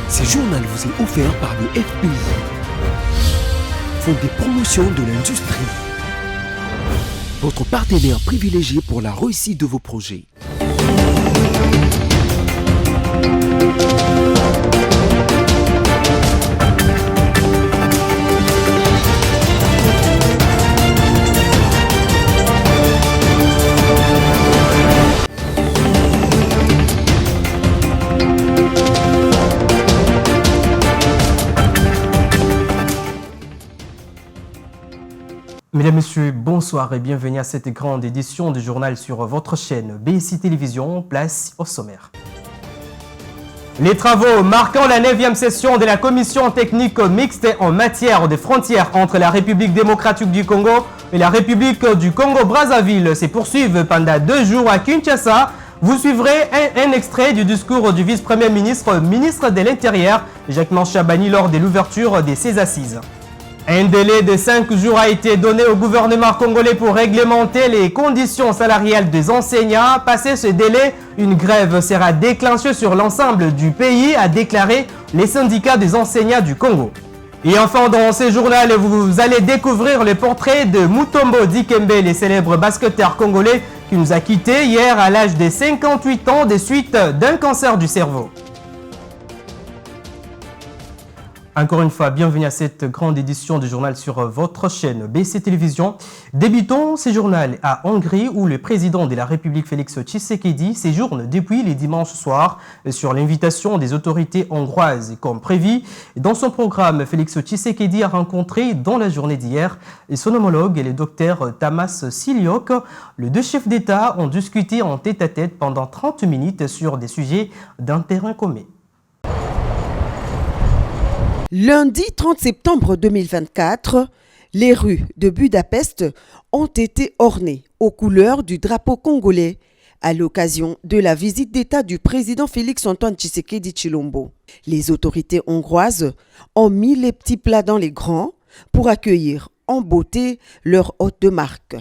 Ce journal vous est offert par le FPI, Fonds des promotions de l'industrie, votre partenaire privilégié pour la réussite de vos projets. Mesdames, Messieurs, bonsoir et bienvenue à cette grande édition du journal sur votre chaîne BSI Télévision, place au sommaire. Les travaux marquant la 9e session de la commission technique mixte en matière de frontières entre la République démocratique du Congo et la République du Congo-Brazzaville se poursuivent pendant 2 jours à Kinshasa. Vous suivrez un extrait du discours du vice-premier ministre, ministre de l'Intérieur, Jacques Chabani, lors de l'ouverture de ces assises. Un délai de 5 jours a été donné au gouvernement congolais pour réglementer les conditions salariales des enseignants. Passé ce délai, une grève sera déclenchée sur l'ensemble du pays, a déclaré les syndicats des enseignants du Congo. Et enfin, dans ce journal, vous allez découvrir le portrait de Mutombo Dikembe, le célèbre basketteur congolais qui nous a quittés hier à l'âge de 58 ans des suites d'un cancer du cerveau. Encore une fois, bienvenue à cette grande édition du journal sur votre chaîne BC Télévision. Débutons ce journal à Hongrie où le président de la République Félix Tshisekedi séjourne depuis les dimanches soirs sur l'invitation des autorités hongroises comme prévu. Dans son programme, Félix Tshisekedi a rencontré dans la journée d'hier son homologue, le docteur Tamas Siliok. Les deux chefs d'État ont discuté en tête-à-tête pendant 30 minutes sur des sujets d'intérêt commun. Lundi 30 septembre 2024, les rues de Budapest ont été ornées aux couleurs du drapeau congolais à l'occasion de la visite d'État du président Félix-Antoine Tshisekedi Tshilombo. Les autorités hongroises ont mis les petits plats dans les grands pour accueillir en beauté leur hôte de marque.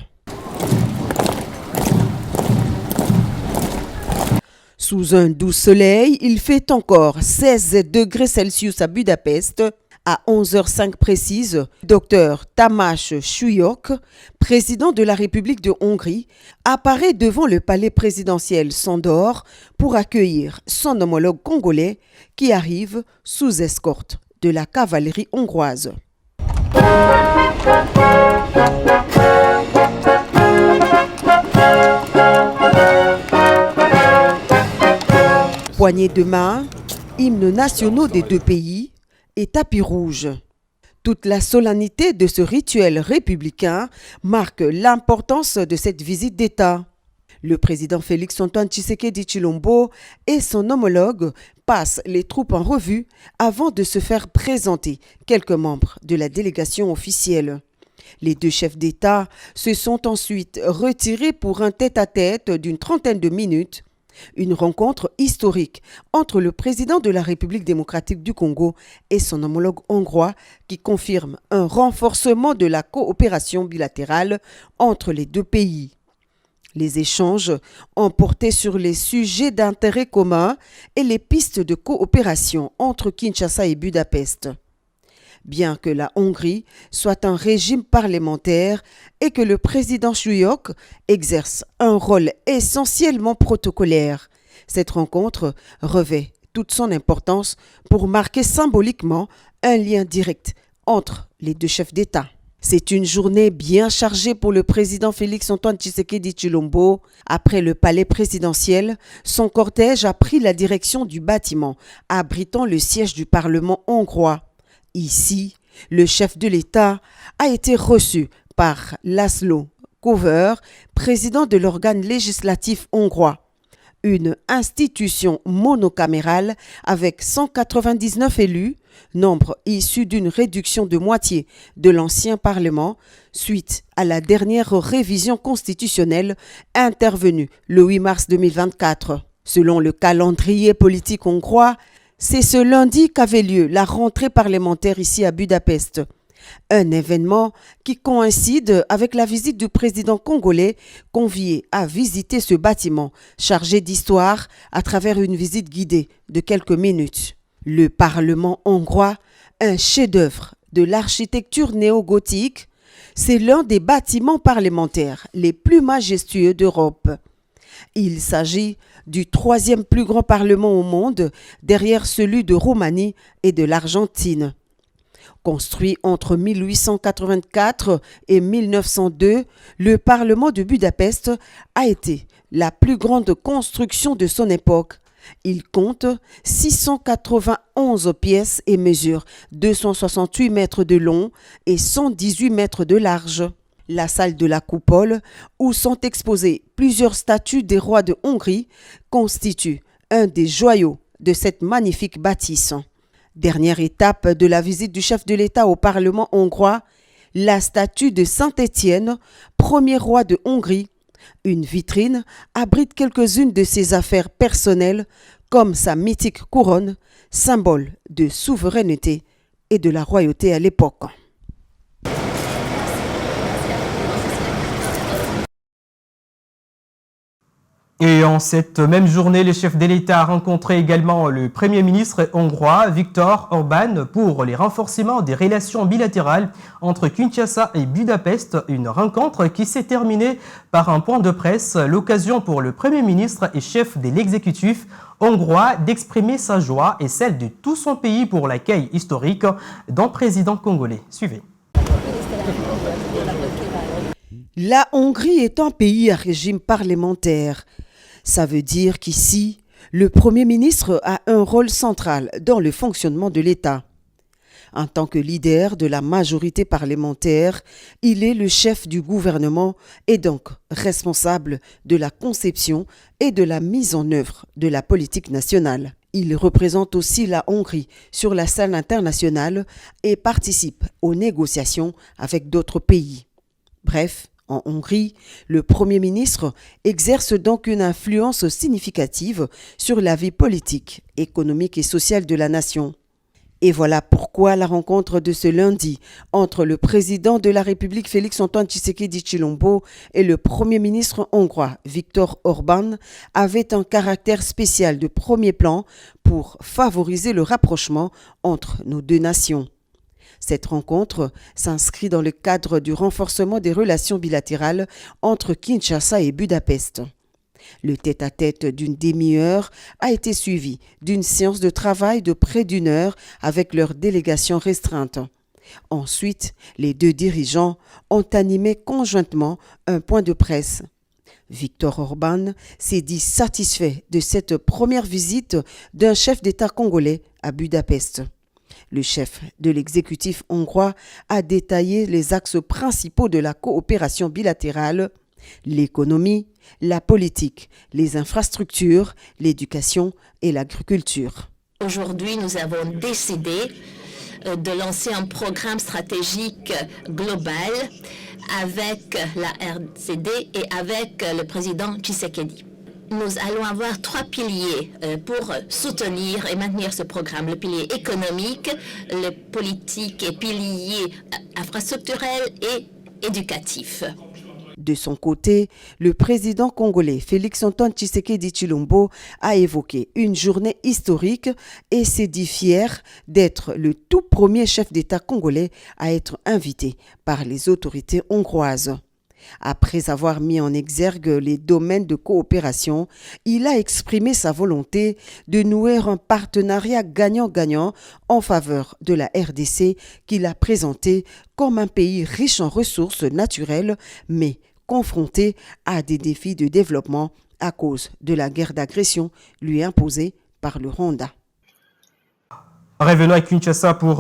Sous un doux soleil, il fait encore 16 degrés Celsius à Budapest. À 11h05 précise, Dr Tamas Siliok, président de la République de Hongrie, apparaît devant le palais présidentiel Sándor pour accueillir son homologue congolais qui arrive sous escorte de la cavalerie hongroise. Poignées de main, hymnes nationaux des deux pays et tapis rouge. Toute la solennité de ce rituel républicain marque l'importance de cette visite d'État. Le président Félix-Antoine Tshisekedi Tshilombo et son homologue passent les troupes en revue avant de se faire présenter quelques membres de la délégation officielle. Les deux chefs d'État se sont ensuite retirés pour un tête-à-tête d'une trentaine de minutes. Une rencontre historique entre le président de la République démocratique du Congo et son homologue hongrois qui confirme un renforcement de la coopération bilatérale entre les deux pays. Les échanges ont porté sur les sujets d'intérêt commun et les pistes de coopération entre Kinshasa et Budapest. Bien que la Hongrie soit un régime parlementaire et que le président Siliok exerce un rôle essentiellement protocolaire, cette rencontre revêt toute son importance pour marquer symboliquement un lien direct entre les deux chefs d'État. C'est une journée bien chargée pour le président Félix-Antoine Tshisekedi Tshilombo. Après le palais présidentiel, son cortège a pris la direction du bâtiment abritant le siège du Parlement hongrois. Ici, le chef de l'État a été reçu par László Kövér, président de l'organe législatif hongrois, une institution monocamérale avec 199 élus, nombre issu d'une réduction de moitié de l'ancien Parlement suite à la dernière révision constitutionnelle intervenue le 8 mars 2024. Selon le calendrier politique hongrois, c'est ce lundi qu'avait lieu la rentrée parlementaire ici à Budapest. Un événement qui coïncide avec la visite du président congolais convié à visiter ce bâtiment chargé d'histoire à travers une visite guidée de quelques minutes. Le Parlement hongrois, un chef-d'œuvre de l'architecture néo-gothique, c'est l'un des bâtiments parlementaires les plus majestueux d'Europe. Il s'agit du troisième plus grand parlement au monde, derrière celui de Roumanie et de l'Argentine. Construit entre 1884 et 1902, le Parlement de Budapest a été la plus grande construction de son époque. Il compte 691 pièces et mesure 268 mètres de long et 118 mètres de large. La salle de la coupole, où sont exposées plusieurs statues des rois de Hongrie, constitue un des joyaux de cette magnifique bâtisse. Dernière étape de la visite du chef de l'État au Parlement hongrois, la statue de Saint-Étienne, premier roi de Hongrie. Une vitrine abrite quelques-unes de ses affaires personnelles, comme sa mythique couronne, symbole de souveraineté et de la royauté à l'époque. Et en cette même journée, le chef de l'État a rencontré également le Premier ministre hongrois, Viktor Orbán, pour les renforcements des relations bilatérales entre Kinshasa et Budapest. Une rencontre qui s'est terminée par un point de presse, l'occasion pour le Premier ministre et chef de l'exécutif hongrois d'exprimer sa joie et celle de tout son pays pour l'accueil historique d'un président congolais. Suivez. La Hongrie est un pays à régime parlementaire. Ça veut dire qu'ici, le Premier ministre a un rôle central dans le fonctionnement de l'État. En tant que leader de la majorité parlementaire, il est le chef du gouvernement et donc responsable de la conception et de la mise en œuvre de la politique nationale. Il représente aussi la Hongrie sur la scène internationale et participe aux négociations avec d'autres pays. Bref, en Hongrie, le Premier ministre exerce donc une influence significative sur la vie politique, économique et sociale de la nation. Et voilà pourquoi la rencontre de ce lundi entre le président de la République Félix-Antoine Tshisekedi Tshilombo et le Premier ministre hongrois Viktor Orbán avait un caractère spécial de premier plan pour favoriser le rapprochement entre nos deux nations. Cette rencontre s'inscrit dans le cadre du renforcement des relations bilatérales entre Kinshasa et Budapest. Le tête-à-tête d'une demi-heure a été suivi d'une séance de travail de près d'une heure avec leur délégation restreinte. Ensuite, les deux dirigeants ont animé conjointement un point de presse. Viktor Orbán s'est dit satisfait de cette première visite d'un chef d'État congolais à Budapest. Le chef de l'exécutif hongrois a détaillé les axes principaux de la coopération bilatérale: l'économie, la politique, les infrastructures, l'éducation et l'agriculture. Aujourd'hui, nous avons décidé de lancer un programme stratégique global avec la RCD et avec le président Tshisekedi. Nous allons avoir trois piliers pour soutenir et maintenir ce programme. Le pilier économique, le politique et pilier infrastructurel et éducatif. De son côté, le président congolais Félix-Antoine Tshisekedi Tshilombo a évoqué une journée historique et s'est dit fier d'être le tout premier chef d'État congolais à être invité par les autorités hongroises. Après avoir mis en exergue les domaines de coopération, il a exprimé sa volonté de nouer un partenariat gagnant-gagnant en faveur de la RDC qu'il a présenté comme un pays riche en ressources naturelles, mais confronté à des défis de développement à cause de la guerre d'agression lui imposée par le Rwanda. Revenons à Kinshasa pour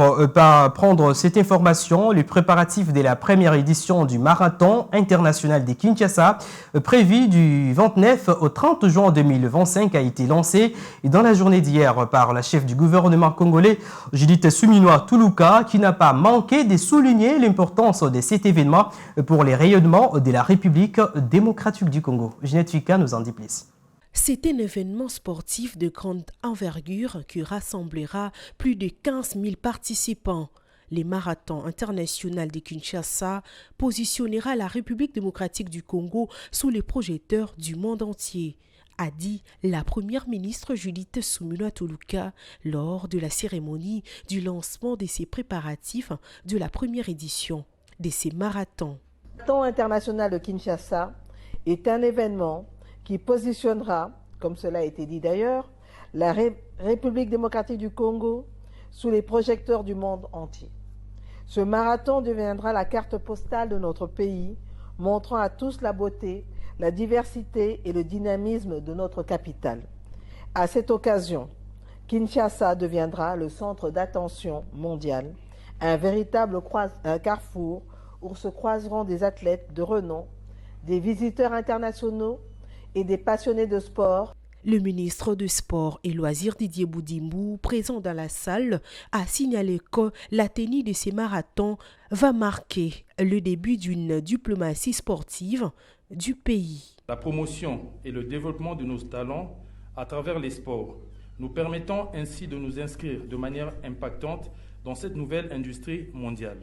prendre cette information. Le préparatif de la première édition du marathon international de Kinshasa, prévu du 29 au 30 juin 2025, a été lancé dans la journée d'hier par la chef du gouvernement congolais, Judith Suminwa Tuluka, qui n'a pas manqué de souligner l'importance de cet événement pour les rayonnements de la République démocratique du Congo. Ginette Fika nous en dit plus. C'est un événement sportif de grande envergure qui rassemblera plus de 15 000 participants. Le marathon international de Kinshasa positionnera la République démocratique du Congo sous les projecteurs du monde entier. a dit la première ministre Judith Suminwa Tuluka lors de la cérémonie du lancement de ces préparatifs de la première édition de ces marathons. Le Marathon international de Kinshasa est un événement qui positionnera, comme cela a été dit d'ailleurs, la République démocratique du Congo sous les projecteurs du monde entier. Ce marathon deviendra la carte postale de notre pays, montrant à tous la beauté, la diversité et le dynamisme de notre capitale. À cette occasion, Kinshasa deviendra le centre d'attention mondial, un véritable carrefour où se croiseront des athlètes de renom, des visiteurs internationaux et des passionnés de sport. Le ministre du Sport et Loisirs Didier Boudimou, présent dans la salle, a signalé que la tenue de ces marathons va marquer le début d'une diplomatie sportive du pays. La promotion et le développement de nos talents à travers les sports, nous permettant ainsi de nous inscrire de manière impactante dans cette nouvelle industrie mondiale.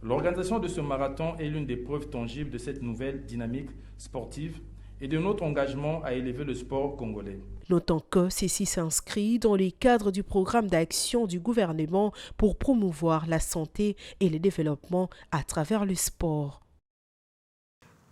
L'organisation de ce marathon est l'une des preuves tangibles de cette nouvelle dynamique sportive et de notre engagement à élever le sport congolais. Notons que ceci s'inscrit dans le cadre du programme d'action du gouvernement pour promouvoir la santé et le développement à travers le sport.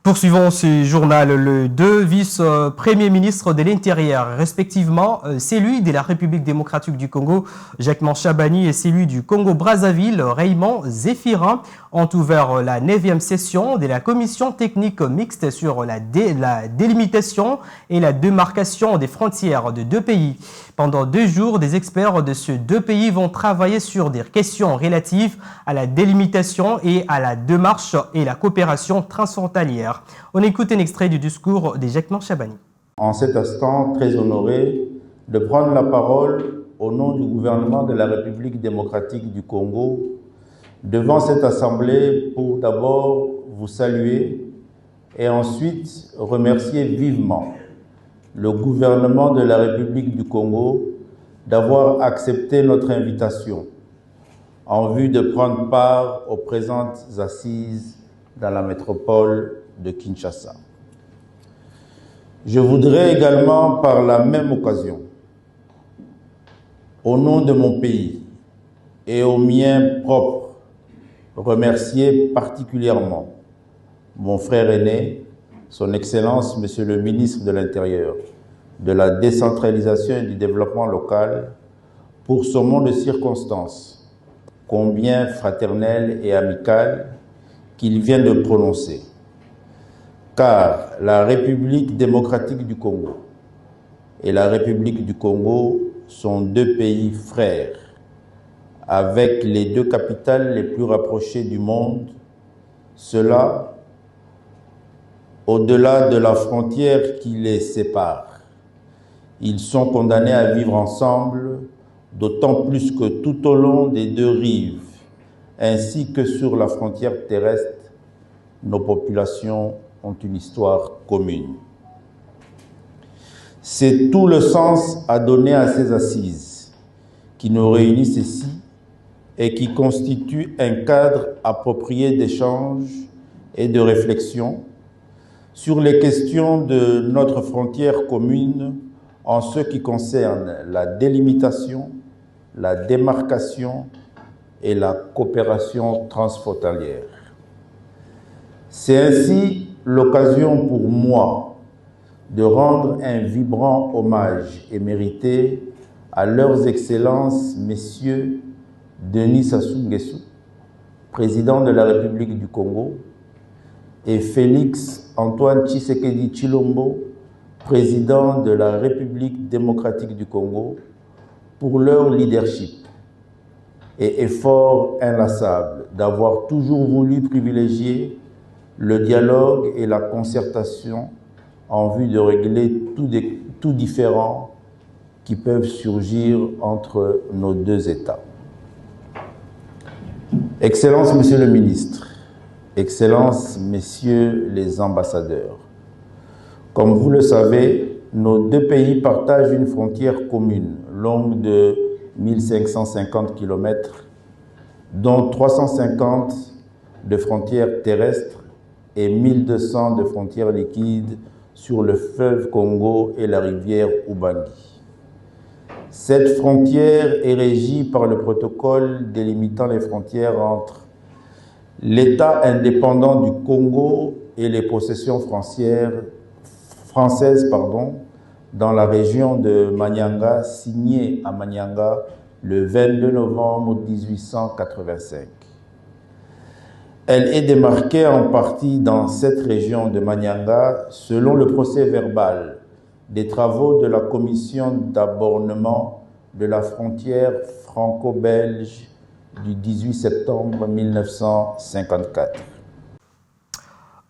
Poursuivons ce journal. Les deux vice-premiers ministres de l'Intérieur, respectivement celui de la République démocratique du Congo, Jacquemain Chabani, et celui du Congo-Brazzaville, Raymond Zéphirin, ont ouvert la 9e session de la commission technique mixte sur la délimitation et la démarcation des frontières de deux pays. Pendant 2 jours, des experts de ces deux pays vont travailler sur des questions relatives à la délimitation et à la démarche et la coopération transfrontalière. On écoute un extrait du discours de Jacquemain Chabani. En cet instant, très honoré de prendre la parole au nom du gouvernement de la République démocratique du Congo devant cette assemblée pour d'abord vous saluer et ensuite remercier vivement le gouvernement de la République du Congo d'avoir accepté notre invitation en vue de prendre part aux présentes assises dans la métropole de Kinshasa. Je voudrais également, par la même occasion, au nom de mon pays et au mien propre, remercier particulièrement mon frère aîné, son Excellence, Monsieur le ministre de l'Intérieur, de la décentralisation et du développement local, pour ce mot de circonstance, combien fraternel et amical qu'il vient de prononcer. Car la République démocratique du Congo et la République du Congo sont deux pays frères, avec les deux capitales les plus rapprochées du monde, cela au-delà de la frontière qui les sépare. Ils sont condamnés à vivre ensemble, d'autant plus que tout au long des deux rives, ainsi que sur la frontière terrestre, nos populations ont une histoire commune. C'est tout le sens à donner à ces assises qui nous réunissent ici et qui constituent un cadre approprié d'échange et de réflexion sur les questions de notre frontière commune en ce qui concerne la délimitation, la démarcation et la coopération transfrontalière. C'est ainsi l'occasion pour moi de rendre un vibrant hommage et mérité à leurs excellences, messieurs Denis Sassou Nguesso, président de la République du Congo, et Félix Antoine Tshisekedi Tshilombo, président de la République démocratique du Congo, pour leur leadership et effort inlassable d'avoir toujours voulu privilégier le dialogue et la concertation en vue de régler tout différend qui peuvent surgir entre nos deux États. Excellences, Monsieur le Ministre, Excellences, Messieurs les ambassadeurs, comme vous le savez, nos deux pays partagent une frontière commune longue de 1550 km, dont 350 de frontières terrestres et 1200 de frontières liquides, sur le fleuve Congo et la rivière Ubangi. Cette frontière est régie par le protocole délimitant les frontières entre l'État indépendant du Congo et les possessions françaises dans la région de Manyanga, signé à Manyanga le 22 novembre 1885. Elle est démarquée en partie dans cette région de Manyanga selon le procès-verbal des travaux de la commission d'abornement de la frontière franco-belge du 18 septembre 1954.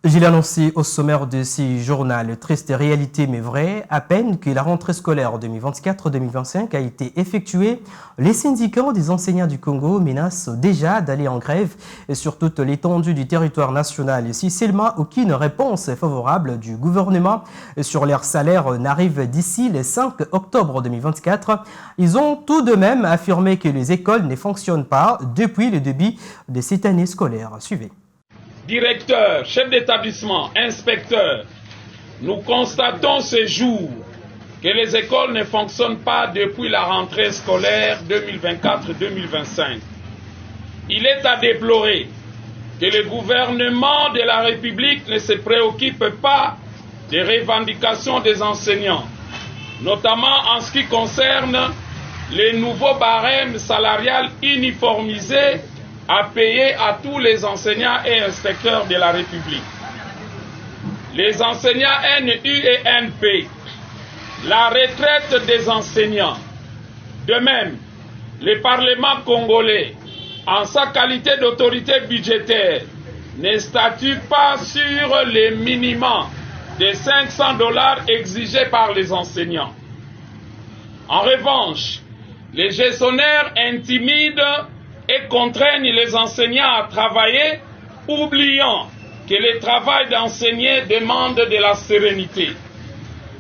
Je l'ai annoncé au sommaire de ce journal, triste réalité mais vrai, à peine que la rentrée scolaire 2024-2025 a été effectuée, les syndicats des enseignants du Congo menacent déjà d'aller en grève sur toute l'étendue du territoire national. Si seulement aucune réponse favorable du gouvernement sur leur salaire n'arrive d'ici le 5 octobre 2024, ils ont tout de même affirmé que les écoles ne fonctionnent pas depuis le début de cette année scolaire. Suivez. Directeurs, chefs d'établissement, inspecteurs, nous constatons ce jour que les écoles ne fonctionnent pas depuis la rentrée scolaire 2024-2025. Il est à déplorer que le gouvernement de la République ne se préoccupe pas des revendications des enseignants, notamment en ce qui concerne les nouveaux barèmes salariales uniformisés à payer à tous les enseignants et inspecteurs de la République. Les enseignants NU et NP, la retraite des enseignants. De même, le Parlement congolais, en sa qualité d'autorité budgétaire, ne statue pas sur les minima de $500 exigés par les enseignants. En revanche, les gestionnaires intimident et contraignent les enseignants à travailler, oubliant que le travail d'enseigner demande de la sérénité.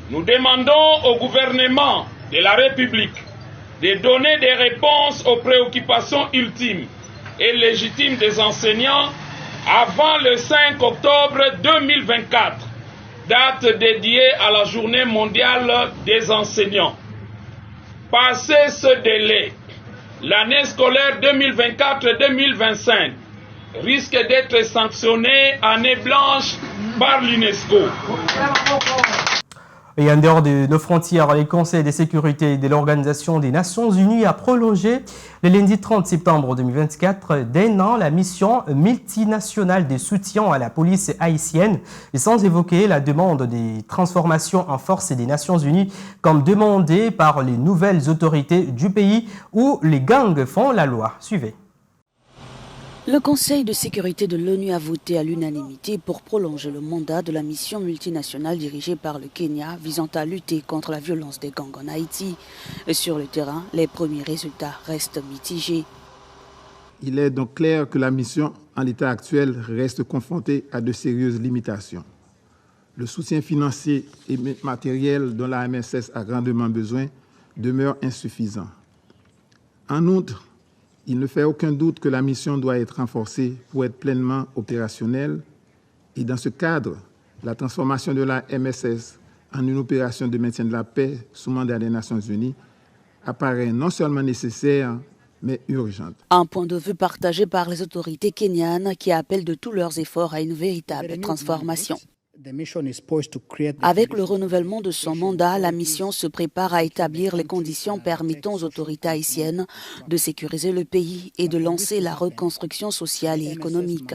Nous demandons au gouvernement de la République de donner des réponses aux préoccupations ultimes et légitimes des enseignants avant le 5 octobre 2024, date dédiée à la Journée mondiale des enseignants. Passé ce délai, l'année scolaire 2024-2025 risque d'être sanctionnée année blanche par l'UNESCO. Et en dehors de nos frontières, le Conseil de sécurité de l'Organisation des Nations Unies a prolongé le lundi 30 septembre 2024 d'un an la mission multinationale de soutien à la police haïtienne, et sans évoquer la demande des transformations en force des Nations Unies comme demandée par les nouvelles autorités du pays où les gangs font la loi. Suivez. Le Conseil de sécurité de l'ONU a voté à l'unanimité pour prolonger le mandat de la mission multinationale dirigée par le Kenya visant à lutter contre la violence des gangs en Haïti. Sur le terrain, les premiers résultats restent mitigés. Il est donc clair que la mission, en l'état actuel, reste confrontée à de sérieuses limitations. Le soutien financier et matériel dont la MSS a grandement besoin demeure insuffisant. En outre, il ne fait aucun doute que la mission doit être renforcée pour être pleinement opérationnelle. Et dans ce cadre, la transformation de la MSS en une opération de maintien de la paix sous mandat des Nations Unies apparaît non seulement nécessaire, mais urgente. Un point de vue partagé par les autorités kenyanes qui appellent de tous leurs efforts à une véritable transformation. Avec le renouvellement de son mandat, la mission se prépare à établir les conditions permettant aux autorités haïtiennes de sécuriser le pays et de lancer la reconstruction sociale et économique.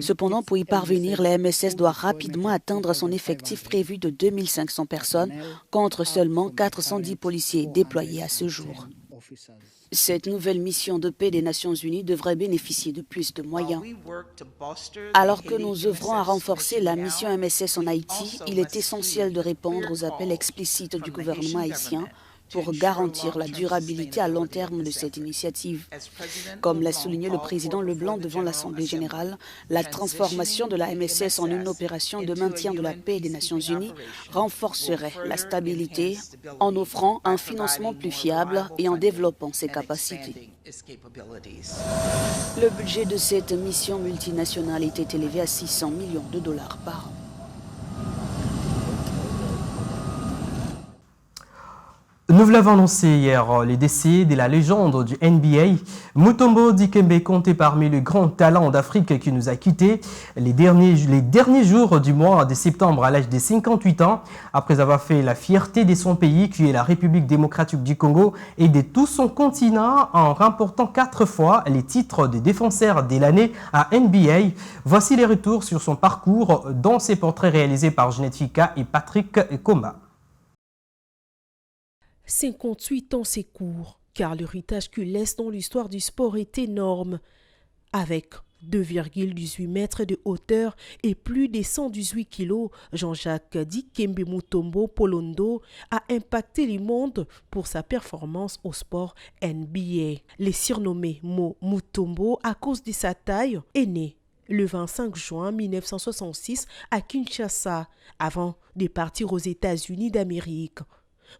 Cependant, pour y parvenir, la MSS doit rapidement atteindre son effectif prévu de 2500 personnes contre seulement 410 policiers déployés à ce jour. Cette nouvelle mission de paix des Nations Unies devrait bénéficier de plus de moyens. Alors que nous œuvrons à renforcer la mission MSS en Haïti, il est essentiel de répondre aux appels explicites du gouvernement haïtien pour garantir la durabilité à long terme de cette initiative. Comme l'a souligné le président Leblanc devant l'Assemblée générale, la transformation de la MSS en une opération de maintien de la paix des Nations Unies renforcerait la stabilité en offrant un financement plus fiable et en développant ses capacités. Le budget de cette mission multinationale était élevé à $600 millions par an. Nous vous l'avons annoncé hier, les décès de la légende du NBA, Mutombo Dikembe, compté parmi les grands talents d'Afrique qui nous a quittés les derniers jours du mois de septembre à l'âge de 58 ans, après avoir fait la fierté de son pays qui est la République démocratique du Congo et de tout son continent en remportant 4 fois les titres de défenseur de l'année à NBA. Voici les retours sur son parcours dans ces portraits réalisés par Jeanette Fika et Patrick Koma. 58 ans s'écourent, car l'héritage qu'il laisse dans l'histoire du sport est énorme. Avec 2,18 mètres de hauteur et plus de 118 kilos, Jean-Jacques Dikembe Mutombo Polondo a impacté le monde pour sa performance au sport NBA. Les surnommé Mo Mutombo à cause de sa taille est né le 25 juin 1966 à Kinshasa, avant de partir aux États-Unis d'Amérique.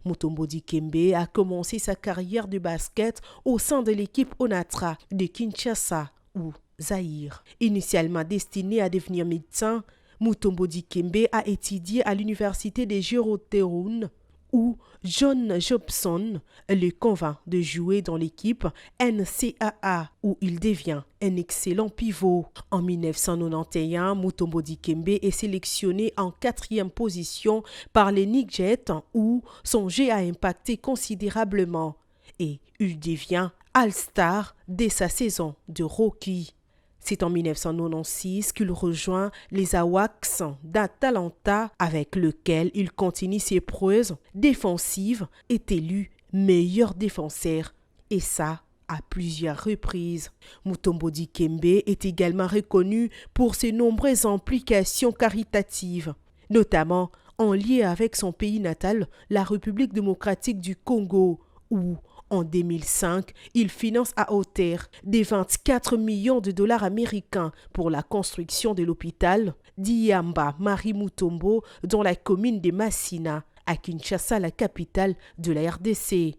Mutombo Dikembe a commencé sa carrière de basket au sein de l'équipe Onatra de Kinshasa ou Zaïre. Initialement destiné à devenir médecin, Mutombo Dikembe a étudié à l'université de Géorgetown où John Jobson le convainc de jouer dans l'équipe NCAA où il devient un excellent pivot. En 1991, Mutombo Dikembe est sélectionné en 4e position par les Knicks Jets où son jeu a impacté considérablement et il devient All-Star dès sa saison de rookie. C'est en 1996 qu'il rejoint les Hawks d'Atlanta avec lequel il continue ses prouesses défensives, est élu meilleur défenseur et ça à plusieurs reprises. Mutombo Dikembe est également reconnu pour ses nombreuses implications caritatives, notamment en lien avec son pays natal, la République démocratique du Congo, où en 2005, il finance à hauteur de 24 millions de dollars américains pour la construction de l'hôpital d'Iyamba Marie Mutombo dans la commune de Massina, à Kinshasa, la capitale de la RDC.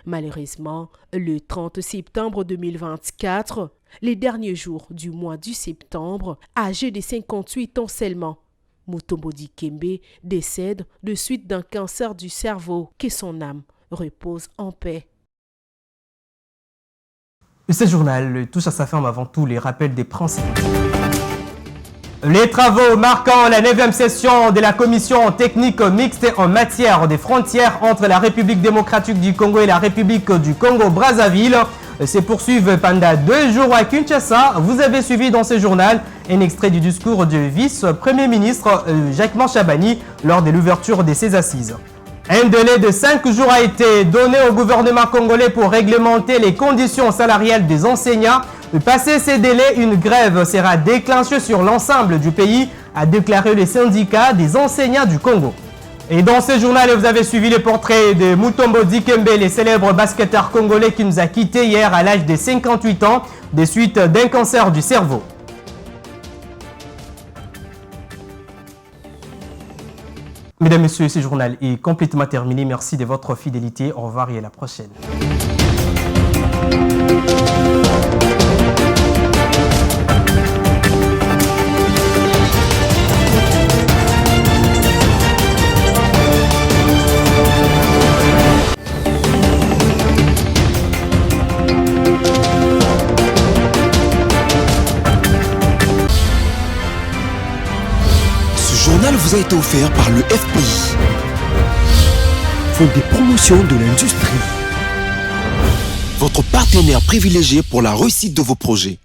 Malheureusement, le 30 septembre 2024, les derniers jours du mois de septembre, âgé de 58 ans seulement, Mutombo Dikembe décède de suite d'un cancer du cerveau. Que son âme repose en paix. Ce journal touche à sa fin avant tout les rappels des principes. Les travaux marquant la 9e session de la commission technique mixte en matière des frontières entre la République démocratique du Congo et la République du Congo-Brazzaville se poursuivent pendant 2 jours à Kinshasa. Vous avez suivi dans ce journal un extrait du discours du vice-premier ministre Jacquemain Chabani lors de l'ouverture de ces assises. Un délai de 5 jours a été donné au gouvernement congolais pour réglementer les conditions salariales des enseignants. Passé ces délais, une grève sera déclenchée sur l'ensemble du pays, a déclaré le syndicat des enseignants du Congo. Et dans ce journal, vous avez suivi le portrait de Mutombo Dikembe, le célèbre basketteur congolais qui nous a quittés hier à l'âge de 58 ans, des suites d'un cancer du cerveau. Mesdames, Messieurs, ce journal est complètement terminé. Merci de votre fidélité. Au revoir et à la prochaine. Ce journal vous a été offert par le FPI, Fonds des promotions de l'industrie, votre partenaire privilégié pour la réussite de vos projets.